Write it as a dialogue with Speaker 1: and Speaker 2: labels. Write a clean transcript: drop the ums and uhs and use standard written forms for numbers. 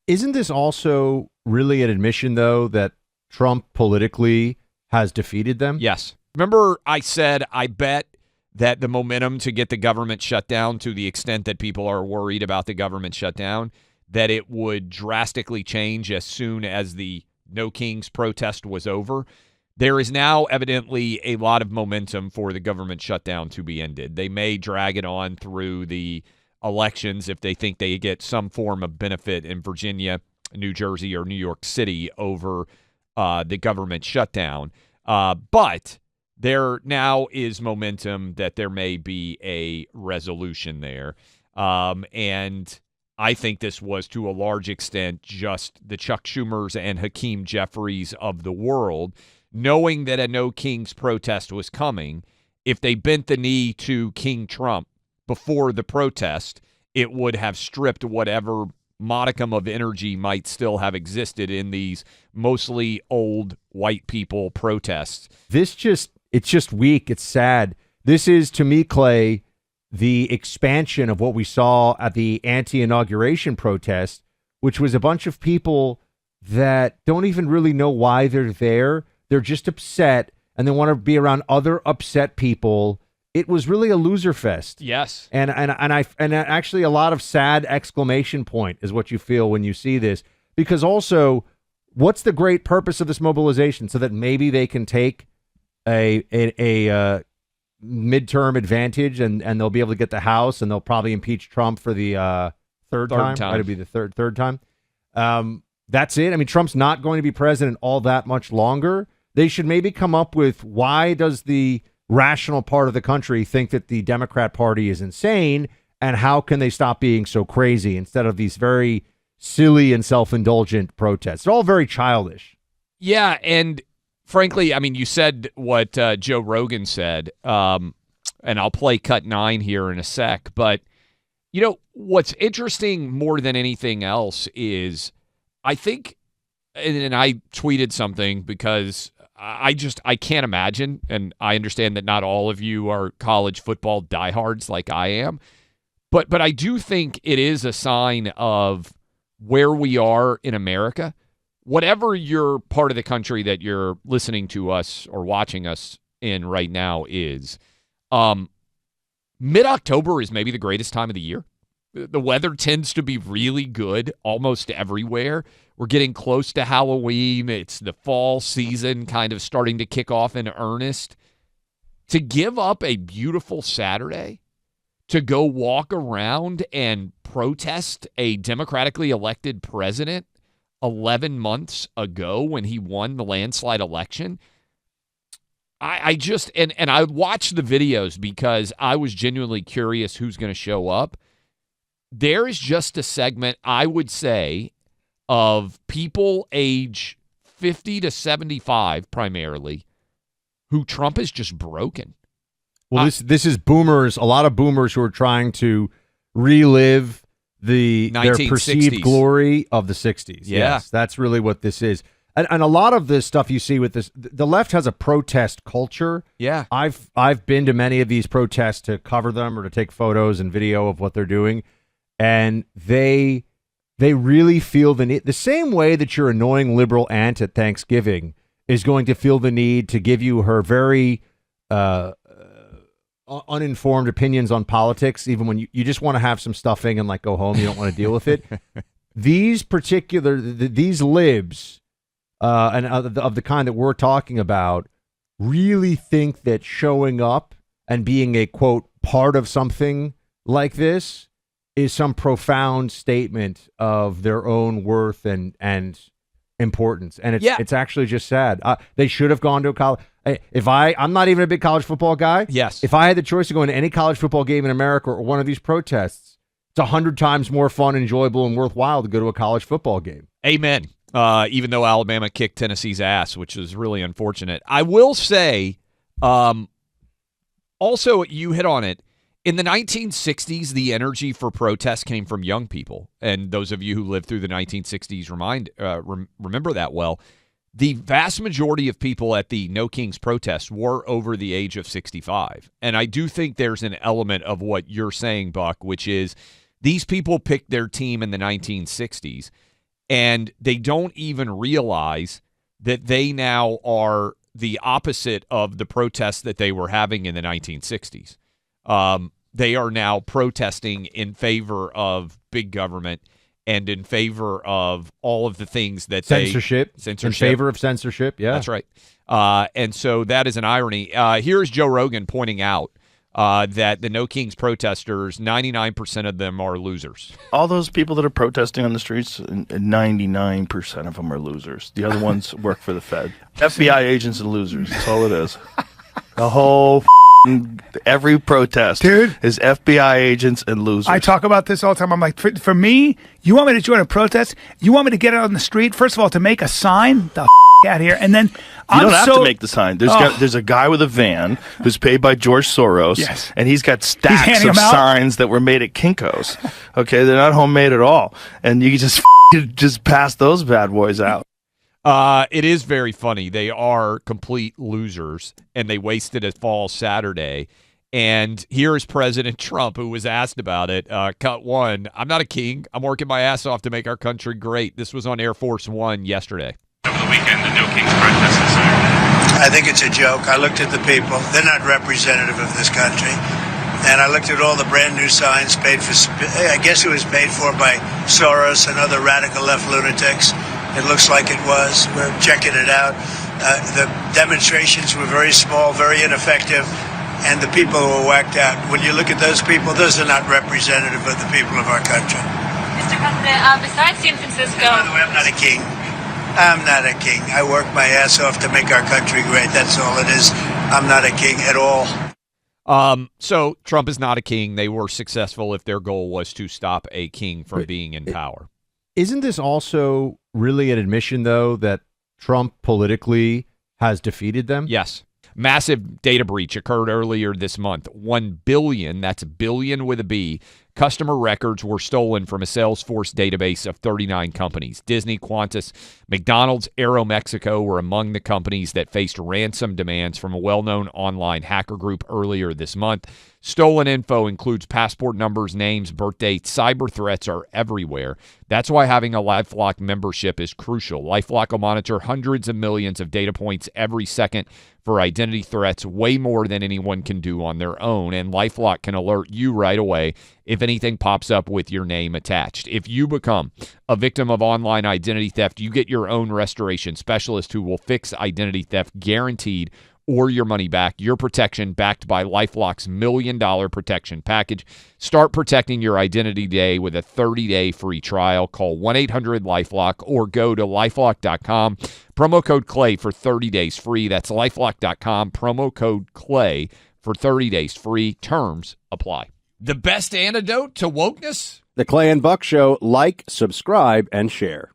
Speaker 1: Isn't this also really an admission, though, that Trump politically has defeated them?
Speaker 2: Yes. Remember I said I bet that the momentum to get the government shut down, to the extent that people are worried about the government shutdown, that it would drastically change as soon as the No Kings protest was over. There is now evidently a lot of momentum for the government shutdown to be ended. They may drag it on through the elections if they think they get some form of benefit in Virginia, New Jersey, or New York City over the government shutdown. But there now is momentum that there may be a resolution there. And I think this was, to a large extent, just the Chuck Schumers and Hakeem Jeffries of the world, knowing that a No Kings protest was coming. If they bent the knee to King Trump before the protest, it would have stripped whatever modicum of energy might still have existed in these mostly old white people protests.
Speaker 1: It's just weak. It's sad. This is, to me, Clay, the expansion of what we saw at the anti-inauguration protest, which was a bunch of people that don't even really know why they're there. They're just upset, and they want to be around other upset people. It was really a loser fest.
Speaker 2: Yes.
Speaker 1: And actually a lot of sad exclamation point is what you feel when you see this. Because also, what's the great purpose of this mobilization? So that maybe they can take a midterm advantage and they'll be able to get the House, and they'll probably impeach Trump for the third time. Right, it'll be the third time. That's it. I mean, Trump's not going to be president all that much longer. They should maybe come up with, why does the rational part of the country think that the Democrat Party is insane, and how can they stop being so crazy instead of these very silly and self-indulgent protests? They're all very childish.
Speaker 2: Yeah, and frankly, I mean, you said what Joe Rogan said, and I'll play cut 9 here in a sec, but you know, what's interesting more than anything else is, I think, and I tweeted something because I can't imagine, and I understand that not all of you are college football diehards like I am, but I do think it is a sign of where we are in America. Whatever your part of the country that you're listening to us or watching us in right now is, mid-October is maybe the greatest time of the year. The weather tends to be really good almost everywhere. We're getting close to Halloween. It's the fall season kind of starting to kick off in earnest. To give up a beautiful Saturday to go walk around and protest a democratically elected president 11 months ago when he won the landslide election, I just, and I watched the videos because I was genuinely curious who's going to show up. There is just a segment, I would say, of people age 50 to 75 primarily who Trump has just broken.
Speaker 1: Well, this is boomers, a lot of boomers who are trying to relive their perceived glory of the 60s.
Speaker 2: Yeah.
Speaker 1: Yes, that's really what this is. And a lot of this stuff you see with this, the left has a protest culture.
Speaker 2: Yeah.
Speaker 1: I've been to many of these protests to cover them or to take photos and video of what they're doing. And they really feel the need, the same way that your annoying liberal aunt at Thanksgiving is going to feel the need to give you her very uninformed opinions on politics, even when you just want to have some stuffing and like go home, you don't want to deal with it. These libs and of the kind that we're talking about really think that showing up and being a, quote, part of something like this is some profound statement of their own worth and importance. And it's actually just sad. They should have gone to a college. I'm not even a big college football guy.
Speaker 2: Yes.
Speaker 1: If I had the choice to go into any college football game in America or one of these protests, it's 100 times more fun, enjoyable, and worthwhile to go to a college football game.
Speaker 2: Amen. Even though Alabama kicked Tennessee's ass, which is really unfortunate. I will say, also, you hit on it. In the 1960s, the energy for protest came from young people. And those of you who lived through the 1960s remember that well. The vast majority of people at the No Kings protest were over the age of 65. And I do think there's an element of what you're saying, Buck, which is these people picked their team in the 1960s. And they don't even realize that they now are the opposite of the protests that they were having in the 1960s. They are now protesting in favor of big government and in favor of all of the things that
Speaker 1: censorship. In favor of censorship, yeah.
Speaker 2: That's right. And so that is an irony. Here's Joe Rogan pointing out that the No Kings protesters, 99% of them are losers.
Speaker 3: All those people that are protesting on the streets, 99% of them are losers. The other ones work for the Fed. FBI agents and losers. That's all it is. The whole every protest,
Speaker 4: dude,
Speaker 3: is FBI agents and losers.
Speaker 4: I talk about this all the time. I'm like, for me, you want me to join a protest? You want me to get out on the street? First of all, to make a sign? The out here, and then
Speaker 3: you don't have to make the sign. There's a guy with a van who's paid by George Soros,
Speaker 4: yes,
Speaker 3: and he's got stacks of signs that were made at Kinko's. Okay, they're not homemade at all, and you just pass those bad boys out.
Speaker 2: It is very funny. They are complete losers, and they wasted a fall Saturday. And here is President Trump, who was asked about it. Cut one. I'm not a king. I'm working my ass off to make our country great. This was on Air Force One yesterday.
Speaker 5: Over the weekend, the No Kings protesters.
Speaker 6: I think it's a joke. I looked at the people. They're not representative of this country. And I looked at all the brand new signs paid for, I guess it was paid for by Soros and other radical left lunatics. It looks like it was. We're checking it out. The demonstrations were very small, very ineffective, and the people were whacked out. When you look at those people, those are not representative of the people of our country.
Speaker 7: Mr. President, besides San Francisco...
Speaker 6: By the way, I'm not a king. I'm not a king. I work my ass off to make our country great. That's all it is. I'm not a king at all.
Speaker 2: So Trump is not a king. They were successful if their goal was to stop a king from being in power.
Speaker 1: Isn't this also really an admission, though, that Trump politically has defeated them?
Speaker 2: Yes. Massive data breach occurred earlier this month. 1 billion, that's billion with a B, customer records were stolen from a Salesforce database of 39 companies. Disney, Qantas, McDonald's, Aeromexico were among the companies that faced ransom demands from a well-known online hacker group earlier this month. Stolen info includes passport numbers, names, birth dates. Cyber threats are everywhere. That's why having a LifeLock membership is crucial. LifeLock will monitor hundreds of millions of data points every second for identity threats, way more than anyone can do on their own. And LifeLock can alert you right away if anything pops up with your name attached. If you become a victim of online identity theft, you get your own restoration specialist who will fix identity theft guaranteed, or your money back. Your protection backed by LifeLock's $1 million protection package. Start protecting your identity today with a 30-day free trial. Call 1-800-LifeLock or go to LifeLock.com. Promo code CLAY for 30 days free. That's LifeLock.com. Promo code CLAY for 30 days free. Terms apply. The best antidote to wokeness?
Speaker 8: The Clay and Buck Show. Like, subscribe, and share.